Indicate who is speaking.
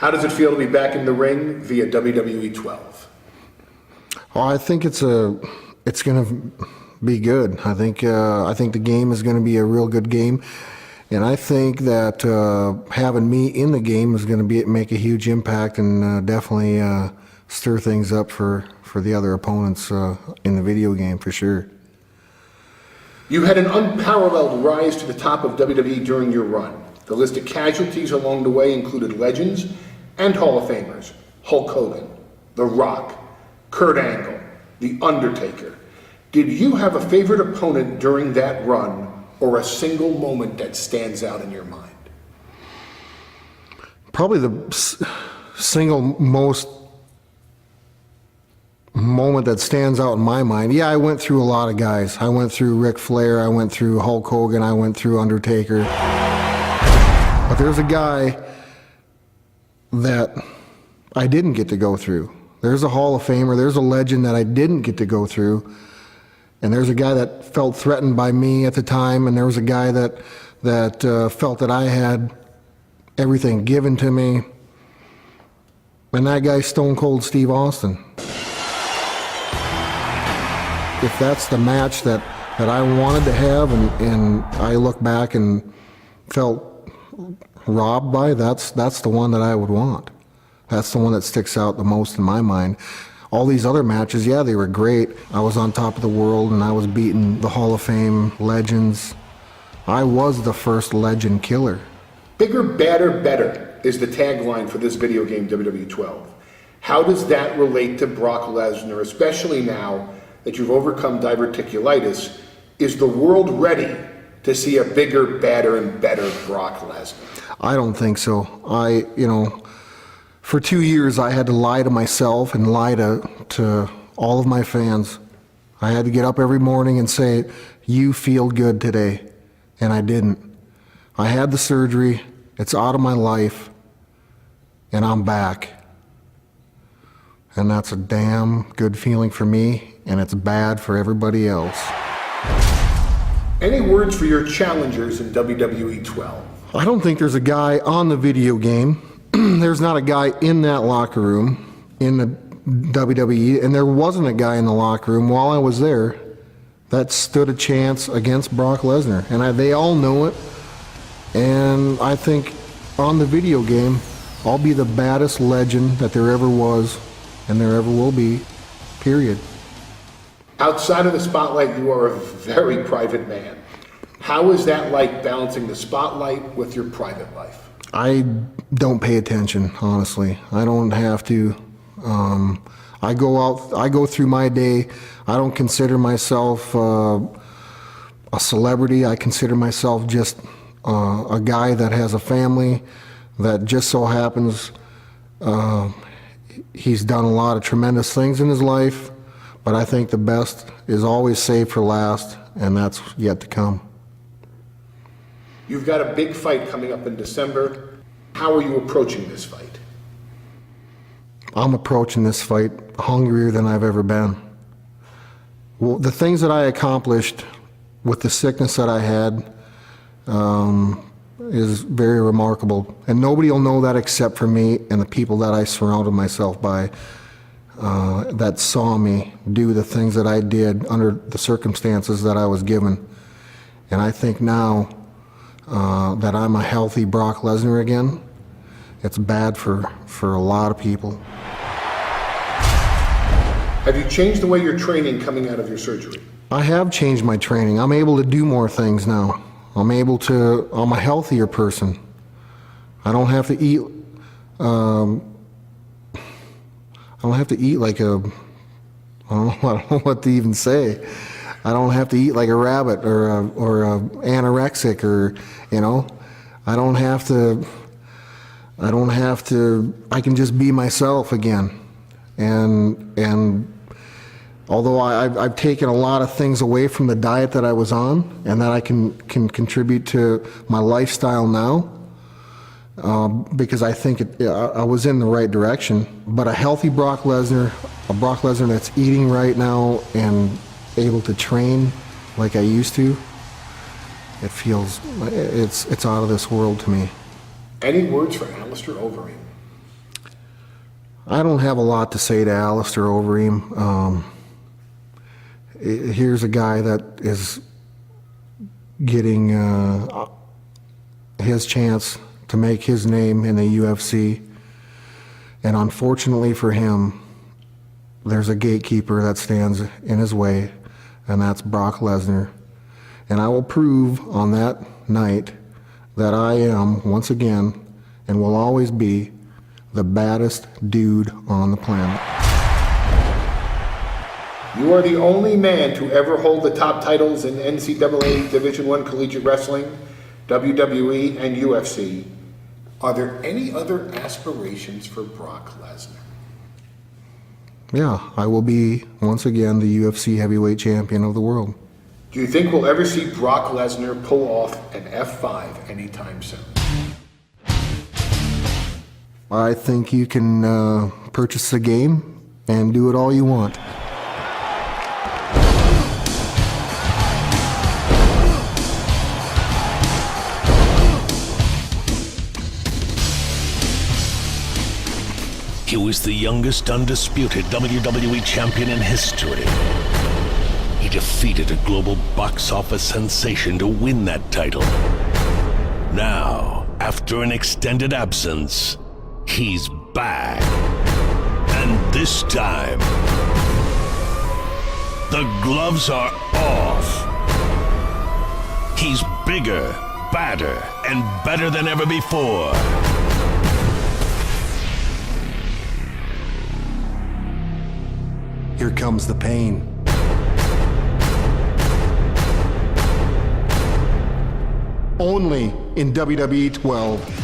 Speaker 1: How does it feel to be back in the ring via WWE 12?
Speaker 2: Well, I think it's going to be good. I think the game is going to be a real good game, and I think that having me in the game is going to make a huge impact and definitely stir things up for the other opponents in the video game for sure.
Speaker 1: You had an unparalleled rise to the top of WWE during your run. The list of casualties along the way included legends and Hall of Famers: Hulk Hogan, The Rock, Kurt Angle, The Undertaker. Did you have a favorite opponent during that run, or a single moment that stands out in your mind?
Speaker 2: Probably the single most moment that stands out in my mind. Yeah, I went through a lot of guys. I went through Ric Flair, I went through Hulk Hogan, I went through Undertaker. But there's a guy that I didn't get to go through. There's a Hall of Famer, there's a legend that I didn't get to go through. And there's a guy that felt threatened by me at the time, and there was a guy that felt that I had everything given to me. And that guy's Stone Cold Steve Austin. If that's the match that I wanted to have and I look back and felt robbed by, that's the one that I would want. That's the one that sticks out the most in my mind. All these other matches, yeah, they were great. I was on top of the world and I was beating the Hall of Fame legends. I was the first legend killer.
Speaker 1: Bigger, badder, better is the tagline for this video game, WWE 12. How does that relate to Brock Lesnar, especially now that you've overcome diverticulitis? Is the world ready to see a bigger, badder, and better Brock Lesnar?
Speaker 2: I don't think so. For 2 years, I had to lie to myself and lie to all of my fans. I had to get up every morning and say, "You feel good today," and I didn't. I had the surgery, it's out of my life, and I'm back. And that's a damn good feeling for me, and it's bad for everybody else.
Speaker 1: Any words for your challengers in WWE 12?
Speaker 2: I don't think there's a guy on the video game. There's not a guy in that locker room in the WWE, and there wasn't a guy in the locker room while I was there that stood a chance against Brock Lesnar, and they all know it. And I think on the video game, I'll be the baddest legend that there ever was and there ever will be, period.
Speaker 1: Outside of the spotlight, you are a very private man. How is that like, balancing the spotlight with your private life?
Speaker 2: I don't pay attention, honestly. I don't have to. I go through my day. I don't consider myself a celebrity. I consider myself just a guy that has a family that just so happens he's done a lot of tremendous things in his life, but I think the best is always saved for last, and that's yet to come.
Speaker 1: You've got a big fight coming up in December. How are you approaching this fight?
Speaker 2: I'm approaching this fight hungrier than I've ever been. Well, the things that I accomplished with the sickness that I had is very remarkable. And nobody will know that except for me and the people that I surrounded myself by that saw me do the things that I did under the circumstances that I was given. And I think now that I'm a healthy Brock Lesnar again, it's bad for a lot of people.
Speaker 1: Have you changed the way you're training coming out of your surgery?
Speaker 2: I have changed my training. I'm able to do more things now. I'm a healthier person. I don't have to eat, I don't have to eat like I don't know what to even say. I don't have to eat like a rabbit or a anorexic, or, I don't have to, I can just be myself again. And although I've taken a lot of things away from the diet that I was on and that I can contribute to my lifestyle now, because I think I was in the right direction. But a healthy Brock Lesnar, a Brock Lesnar that's eating right now and able to train like I used to, it's out of this world to me.
Speaker 1: Any words for Alistair Overeem?
Speaker 2: I don't have a lot to say to Alistair Overeem. Here's a guy that is getting his chance to make his name in the UFC. And unfortunately for him, there's a gatekeeper that stands in his way, and that's Brock Lesnar. And I will prove on that night that I am, once again, and will always be, the baddest dude on the planet.
Speaker 1: You are the only man to ever hold the top titles in NCAA Division I Collegiate Wrestling, WWE, and UFC. Are there any other aspirations for Brock Lesnar?
Speaker 2: Yeah, I will be, once again, the UFC heavyweight champion of the world.
Speaker 1: Do you think we'll ever see Brock Lesnar pull off an F5 anytime soon?
Speaker 2: I think you can purchase the game and do it all you want.
Speaker 3: He was the youngest undisputed WWE champion in history. He defeated a global box office sensation to win that title. Now, after an extended absence, he's back. And this time, the gloves are off. He's bigger, badder, and better than ever before.
Speaker 2: Here comes the pain. Only in WWE 12.